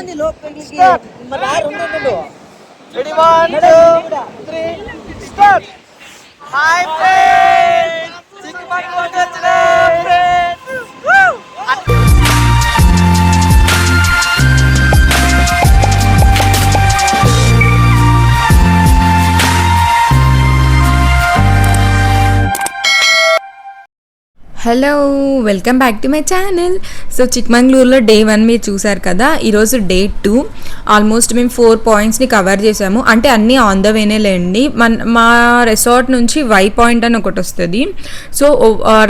Start. Ready, 1, 2, 3, start. Hi friends. Chikmagalur vachina friends. Woo. Hello, welcome back to my channel. So చిక్మంగళూరులో day 1 మీరు చూసారు కదా. ఈరోజు day 2. Almost మేము 4 పాయింట్స్ని కవర్ చేసాము. అంటే అన్నీ ఆన్ ద వేనే లేండి. మా రిసార్ట్ నుంచి వై పాయింట్ అని ఒకటి వస్తుంది. సో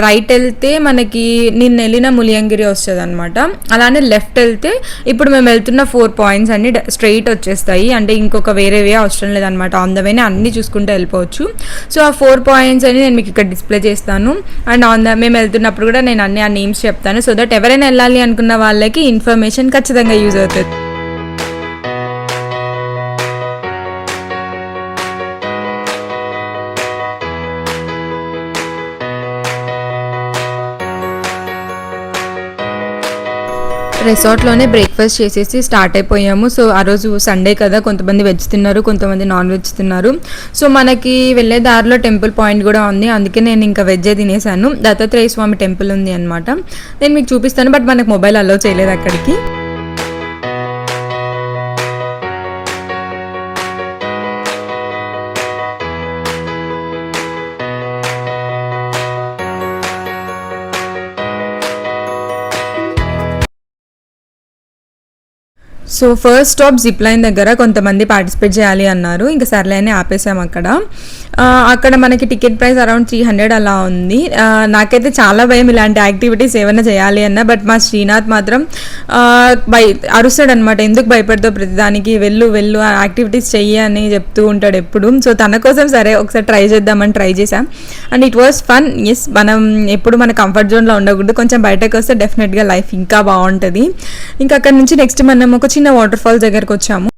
రైట్ వెళ్తే మనకి నిన్న వెళ్ళిన ములియంగిరి వస్తుంది అనమాట. అలానే లెఫ్ట్ వెళ్తే ఇప్పుడు మేము వెళ్తున్న 4 పాయింట్స్ అన్ని స్ట్రైట్ వచ్చేస్తాయి. అంటే ఇంకొక వేరే వే అవసరం లేదనమాట. ఆన్ ద వేనే అన్ని చూసుకుంటూ వెళ్ళిపోవచ్చు. సో ఆ 4 పాయింట్స్ అని నేను మీకు ఇక్కడ డిస్ప్లే చేస్తాను. అండ్ మేము వెళ్తున్నప్పుడు కూడా నేను ఆ నేమ్స్ చెప్తాను. సో దట్ ఎవరైనా వెళ్ళాలి అనుకున్న వాళ్ళకి ఇన్ఫర్మేషన్ ఖచ్చితంగా యూజ్ అవుతుంది. రిసార్ట్లోనే బ్రేక్ఫాస్ట్ చేసేసి స్టార్ట్ అయిపోయాము. సో ఆ రోజు సండే కదా, కొంతమంది వెజ్ తిన్నారు, కొంతమంది నాన్ వెజ్ తిన్నారు. సో మనకి వెళ్ళే దారిలో టెంపుల్ పాయింట్ కూడా ఉంది. అందుకే నేను ఇంకా వెజ్జే తినేసాను. దత్తాత్రేయ స్వామి టెంపుల్ ఉంది అనమాట. నేను మీకు చూపిస్తాను, బట్ మనకు మొబైల్ అలో చేయలేదు అక్కడికి. So first stop zip line దగ్గర కొంతమంది పార్టిసిపేట్ చేయాలి అన్నారు. ఇంకా సర్లే అని ఆపేసాము అక్కడ. అక్కడ మనకి టికెట్ ప్రైస్ అరౌండ్ 300 అలా ఉంది. నాకైతే చాలా భయం ఇలాంటి యాక్టివిటీస్ ఏమైనా చేయాలి అన్న. బట్ మా శ్రీనాథ్ మాత్రం అరుస్తాడు అనమాట, ఎందుకు భయపడతావు ప్రతిదానికి, వెళ్ళు వెళ్ళు యాక్టివిటీస్ చెయ్యి అని చెప్తూ ఉంటాడు ఎప్పుడు. సో తన కోసం సరే ఒకసారి ట్రై చేద్దామని ట్రై చేసాం. And it was fun. Yes, మనం ఎప్పుడు మన కంఫర్ట్ జోన్లో ఉండకూడదు. కొంచెం బయటకు వస్తే డెఫినెట్గా లైఫ్ ఇంకా బాగుంటుంది. ఇంకా అక్కడ నుంచి నెక్స్ట్ మనం ఒక చిన్న వాటర్ ఫాల్స్ దగ్గరకు వచ్చాము.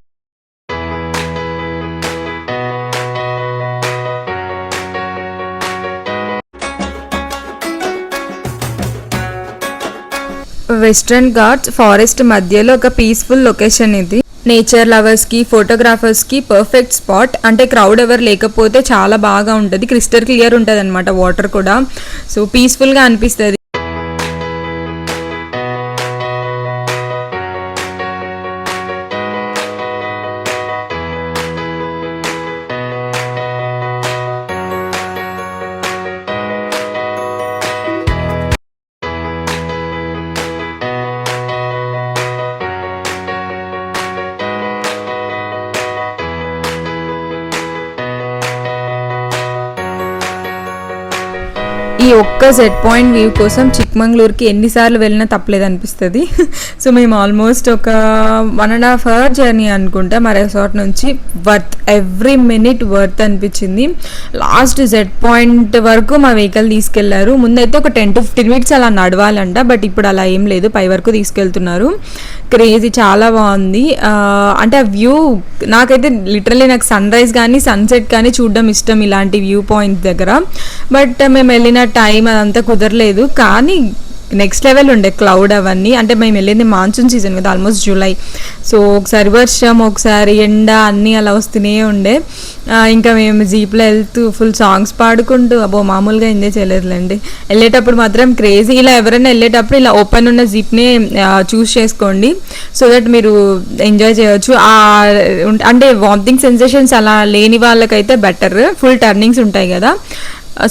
వెస్ట్రన్ ఘాట్స్ ఫారెస్ట్ మధ్యలో ఒక పీస్ఫుల్ లొకేషన్ ఇది. నేచర్ లవర్స్కి, ఫోటోగ్రాఫర్స్కి పర్ఫెక్ట్ స్పాట్. అంటే క్రౌడ్ ఎవరు లేకపోతే చాలా బాగా ఉంటుంది. క్రిస్టల్ క్లియర్ ఉంటుంది అనమాట వాటర్ కూడా. సో పీస్ఫుల్గా అనిపిస్తుంది. ఈ ఒక్క సెట్ పాయింట్ వ్యూ కోసం చిక్మంగళూరుకి ఎన్నిసార్లు వెళ్ళినా తప్పలేదు అనిపిస్తుంది. సో మేము ఆల్మోస్ట్ ఒక 1.5 hour జర్నీ అనుకుంటా మా రిసార్ట్ నుంచి. వర్త్, ఎవ్రీ మినిట్ వర్త్ అనిపించింది. లాస్ట్ సెట్ పాయింట్ వరకు మా వెహికల్ తీసుకెళ్లారు. ముందైతే ఒక 10 to 15 minutes అలా నడవాలంట, బట్ ఇప్పుడు అలా ఏం లేదు, పై వరకు తీసుకెళ్తున్నారు. క్రేజీ, చాలా బాగుంది. అంటే ఆ వ్యూ నాకైతే లిటరల్లీ నాకు సన్ రైజ్ కానీ సన్సెట్ కానీ చూడడం ఇష్టం ఇలాంటి వ్యూ పాయింట్ దగ్గర. బట్ మేము వెళ్ళిన టైం అదంతా కుదరలేదు. కానీ నెక్స్ట్ లెవెల్ ఉండే క్లౌడ్ అవన్నీ. అంటే మేము వెళ్ళింది మాన్సూన్ సీజన్ కదా, ఆల్మోస్ట్ జూలై. సో ఒకసారి వర్షం, ఒకసారి ఎండ, అన్నీ అలా వస్తూనే ఉండే. ఇంకా మేము జీప్లో వెళ్తూ ఫుల్ సాంగ్స్ పాడుకుంటూ మామూలుగా ఎంజాయ్ చేయలేదులేండి. వెళ్ళేటప్పుడు మాత్రం క్రేజీ. ఇలా ఎవరైనా వెళ్ళేటప్పుడు ఇలా ఓపెన్ ఉన్న జీప్ని చూస్ చేసుకోండి, సో దట్ మీరు ఎంజాయ్ చేయొచ్చు. అంటే వామిటింగ్ సెన్సేషన్స్ అలా లేని వాళ్ళకైతే బెటర్. ఫుల్ టర్నింగ్స్ ఉంటాయి కదా,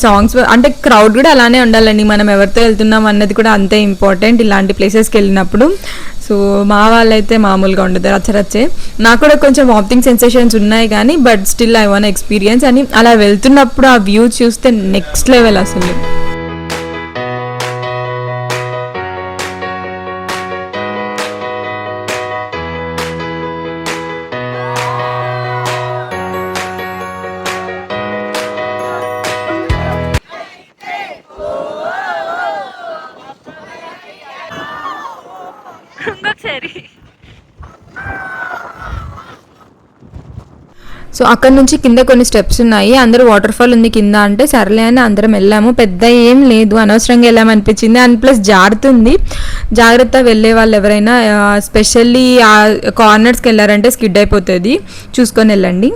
సాంగ్స్. అంటే క్రౌడ్ కూడా అలానే ఉండాలండి. మనం ఎవరితో వెళ్తున్నాం అన్నది కూడా అంతే ఇంపార్టెంట్ ఇలాంటి ప్లేసెస్కి వెళ్ళినప్పుడు. సో మా వాళ్ళైతే మామూలుగా ఉండదు, రచ్చరచ్చే. నాకు కూడా కొంచెం వామిటింగ్ సెన్సేషన్స్ ఉన్నాయి కానీ but still I want experience అని. అలా వెళ్తున్నప్పుడు ఆ వ్యూ చూస్తే నెక్స్ట్ లెవెల్ అసలు. సో సో అక్కడ నుంచి కింద కొన్ని స్టెప్స్ ఉన్నాయి, అందరూ వాటర్ ఫాల్ ఉంది కింద అంటే సర్లే అని అందరం వెళ్ళాము. పెద్ద ఏం లేదు, అనవసరంగా వెళ్ళామనిపించింది. అండ్ ప్లస్ జారుతుంది, జాగ్రత్త వెళ్ళే వాళ్ళు ఎవరైనా స్పెషల్లీ ఆ కార్నర్స్కి వెళ్ళారంటే స్కిడ్ అయిపోతుంది, చూసుకొని వెళ్ళండి.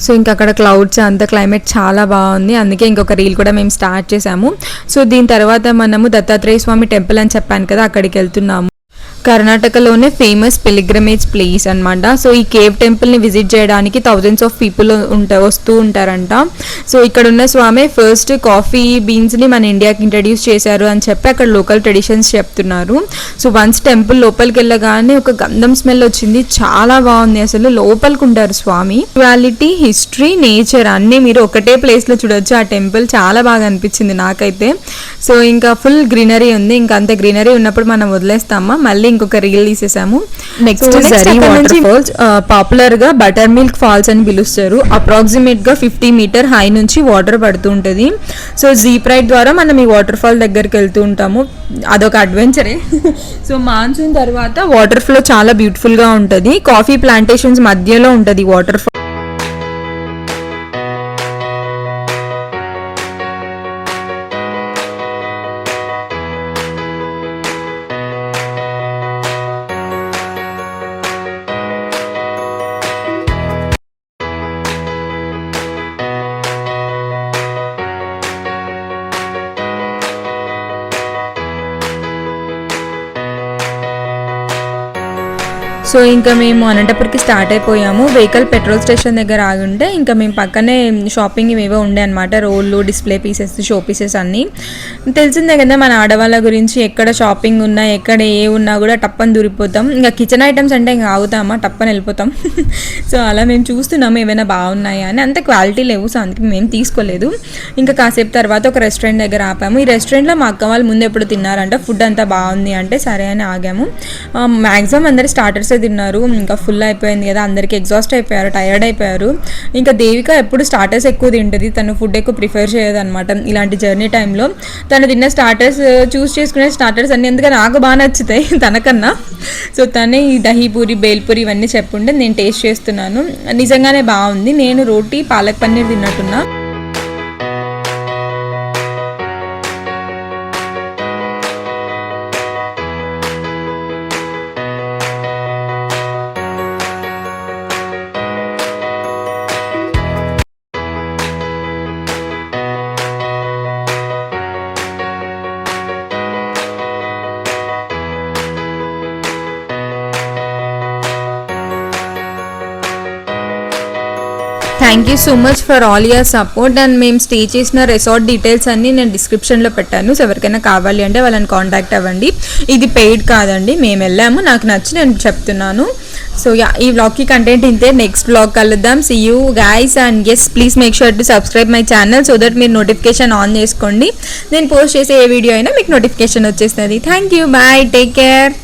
సో ఇంకా అక్కడ క్లౌడ్స్ అంత క్లైమేట్ చాలా బాగుంది, అందుకే ఇంకొక రీల్ కూడా మేము స్టార్ట్ చేసాము. సో దీని తర్వాత మనము దత్తాత్రేయ స్వామి టెంపుల్ అని చెప్పాను కదా, అక్కడికి వెళ్తున్నాము. కర్ణాటకలోనే ఫేమస్ పిలిగ్రమేజ్ ప్లేస్ అనమాట. సో ఈ కేవ్ టెంపుల్ని విజిట్ చేయడానికి థౌజండ్స్ ఆఫ్ పీపుల్ వస్తూ ఉంటారంట. సో ఇక్కడ ఉన్న స్వామి ఫస్ట్ కాఫీ బీన్స్ని మన ఇండియాకి ఇంట్రడ్యూస్ చేశారు అని చెప్పి అక్కడ లోకల్ ట్రెడిషన్స్ చెప్తున్నారు. సో వన్స్ టెంపుల్ లోపలికి వెళ్ళగానే ఒక గంధం స్మెల్ వచ్చింది, చాలా బాగుంది. అసలు లోపలికి ఉంటారు స్వామి. స్పిరిచువాలిటీ, హిస్టరీ, నేచర్ అన్నీ మీరు ఒకటే ప్లేస్లో చూడొచ్చు. ఆ టెంపుల్ చాలా బాగా అనిపించింది నాకైతే. సో ఇంకా ఫుల్ గ్రీనరీ ఉంది, ఇంకా అంత గ్రీనరీ ఉన్నప్పుడు మనం వదిలేస్తామా, మళ్ళీ ఇంకొక రీల్ తీసేసాము. Next Jhari waterfalls, popular గా బటర్ మిల్క్ ఫాల్స్ అని పిలుస్తారు. అప్రాక్సిమేట్ గా 50 మీటర్ హై నుంచి వాటర్ పడుతూ ఉంటుంది. సో జీప్ రైడ్ ద్వారా మనం ఈ వాటర్ ఫాల్ దగ్గరికి వెళ్తూ ఉంటాము, అదొక అడ్వెంచరే. సో మాన్సూన్ తర్వాత వాటర్ ఫ్లో చాలా బ్యూటిఫుల్ గా ఉంటుంది. కాఫీ ప్లాంటేషన్స్ మధ్యలో ఉంటుంది వాటర్ ఫాల్. సో ఇంకా మేము అనంతపురికి స్టార్ట్ అయిపోయాము. వెహికల్ పెట్రోల్ స్టేషన్ దగ్గర ఆగుంటే ఇంకా మేము పక్కనే షాపింగ్ ఇవేవో ఉండే అనమాట, రోళ్ళు, డిస్ప్లే పీసెస్, షో పీసెస్ అన్నీ. తెలిసిందే కదా మన ఆడవాళ్ళ గురించి, ఎక్కడ షాపింగ్ ఉన్నా ఎక్కడ ఏ ఉన్నా కూడా టప్పని దూరిపోతాం. ఇంకా కిచెన్ ఐటమ్స్ అంటే ఇంకా ఆగుతామా, టప్పని వెళ్ళిపోతాం. సో అలా మేము చూస్తున్నాము ఏమైనా బాగున్నాయా అని. అంత క్వాలిటీ లేవు, సో అందుకే మేము తీసుకోలేదు. ఇంకా కాసేపు తర్వాత ఒక రెస్టారెంట్ దగ్గర ఆపాము. ఈ రెస్టారెంట్లో మా అక్క వాళ్ళు ముందు ఎప్పుడు తిన్నారంట, ఫుడ్ అంతా బాగుంది అంటే సరే అని ఆగాము. మ్యాక్సిమం అందరు స్టార్టర్స్ తిన్నారు, ఇంకా ఫుల్ అయిపోయింది కదా, అందరికి ఎగ్జాస్ట్ అయిపోయారు, టైర్డ్ అయిపోయారు. ఇంకా దేవిక ఎప్పుడు స్టార్టర్స్ ఎక్కువ తింటుంది, తను ఫుడ్ ఎక్కువ ప్రిఫర్ చేయదు అనమాట. ఇలాంటి జర్నీ టైంలో తను తిన్న స్టార్టర్స్, చూస్ చేసుకునే స్టార్టర్స్ అన్ని ఎందుకంటే నాకు బాగా నచ్చుతాయి తనకన్నా. సో తనే ఈ దహీపూరి, బేల్పూరి ఇవన్నీ చెప్పుంటే నేను టేస్ట్ చేస్తున్నాను, నిజంగానే బాగుంది. నేను రోటీ, పాలక్ పన్నీర్ తిన్నట్టున్నా. Thank you so much for all your support. And మేము స్టే చేసిన రిసార్ట్ డీటెయిల్స్ అన్నీ నేను డిస్క్రిప్షన్లో పెట్టాను. సో ఎవరికైనా కావాలి అంటే వాళ్ళని కాంటాక్ట్ అవ్వండి. ఇది పెయిడ్ కాదండి, మేము వెళ్ళాము, నాకు నచ్చి నేను చెప్తున్నాను. సో యా, ఈ వ్లాగ్కి కంటెంట్ ఇంతే. నెక్స్ట్ వ్లాగ్ కలుద్దాం. See you guys, and yes please make sure to subscribe my channel so that మీరు నోటిఫికేషన్ ఆన్ చేసుకోండి. నేను పోస్ట్ చేసే ఏ వీడియో అయినా మీకు నోటిఫికేషన్ వచ్చేస్తుంది. Thank you, bye, take care.